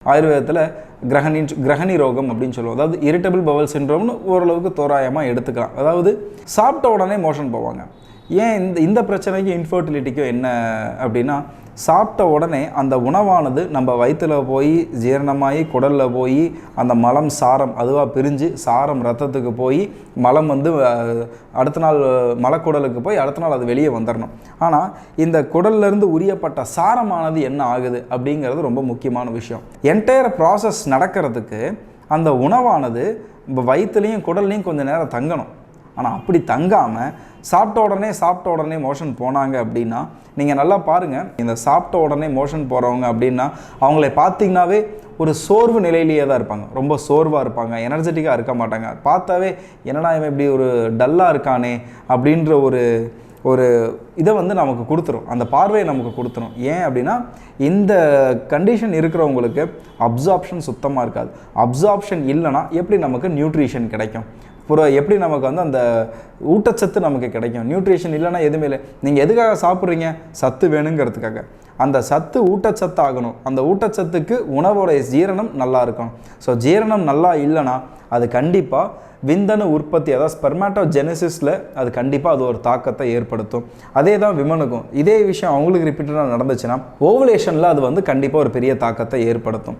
ஆயுர்வேதத்தில் கிரகணி ரோகம் அப்படின்னு சொல்லுவோம். அதாவது இரிட்டபிள் பவல் சிண்ட்ரோம்னு ஓரளவுக்கு தோராயமாக எடுத்துக்கலாம். அதாவது சாப்பிட்ட உடனே மோஷன் போவாங்க. ஏன் இந்த பிரச்சனைக்கு இன்ஃபர்டிலிட்டிக்கும் என்ன அப்படின்னா, சாப்பிட்ட உடனே அந்த உணவானது நம்ம வயிற்றில் போய் ஜீரணமாகி குடலில் போய் அந்த மலம் சாரம் அதுவாக பிரிஞ்சு சாரம் ரத்தத்துக்கு போய் மலம் வந்து அடுத்த நாள் மலக்குடலுக்கு போய் அடுத்த நாள் அது வெளியே வந்துடணும். ஆனால் இந்த குடல்லேருந்து உரியப்பட்ட சாரமானது என்ன ஆகுது அப்படிங்கிறது ரொம்ப முக்கியமான விஷயம். என்டையர் ப்ராசஸ் நடக்கிறதுக்கு அந்த உணவானது வயிற்றுலையும் குடல்லையும் கொஞ்சம் நேரம் தங்கணும். ஆனால் அப்படி தங்காமல் சாப்பிட்ட உடனே மோஷன் போனாங்க அப்படின்னா, நீங்கள் நல்லா பாருங்கள், இந்த சாப்பிட்ட உடனே மோஷன் போகிறவங்க அப்படின்னா அவங்கள பார்த்தீங்கன்னாவே ஒரு சோர்வு நிலையிலேயே தான் இருப்பாங்க. ரொம்ப சோர்வாக இருப்பாங்க, எனர்ஜெட்டிக்காக இருக்க மாட்டாங்க. பார்த்தாவே என்னடா இவன் இப்படி ஒரு டல்லாக இருக்கானே அப்படின்ற ஒரு இதை வந்து நமக்கு கொடுத்துரும், அந்த பார்வையை நமக்கு கொடுத்துரும். ஏன் அப்படின்னா, இந்த கண்டிஷன் இருக்கிறவங்களுக்கு அப்சார்ப்ஷன் சுத்தமாக இருக்காது. அப்சார்ப்ஷன் இல்லைன்னா எப்படி நமக்கு நியூட்ரிஷன் கிடைக்கும்? எப்படி நமக்கு வந்து அந்த ஊட்டச்சத்து நமக்கு கிடைக்கும்? நியூட்ரிஷன் இல்லைன்னா எதுவுமே இல்லை. நீங்கள் எதுக்காக சாப்பிட்றீங்க? சத்து வேணுங்கிறதுக்காக. அந்த சத்து ஊட்டச்சத்து ஆகணும். அந்த ஊட்டச்சத்துக்கு உணவோடைய ஜீரணம் நல்லா இருக்கணும். ஸோ ஜீரணம் நல்லா இல்லைன்னா அது கண்டிப்பாக விந்தணு உற்பத்தி, அதாவது ஸ்பெர்மாட்டோஜெனிசிஸில் அது கண்டிப்பாக அது ஒரு தாக்கத்தை ஏற்படுத்தும். அதே தான் விமனுக்கும் இதே விஷயம் அவங்களுக்கு ரிப்பீட்டடாக நடந்துச்சுன்னா ஓவுலேஷனில் அது வந்து கண்டிப்பாக ஒரு பெரிய தாக்கத்தை ஏற்படுத்தும்.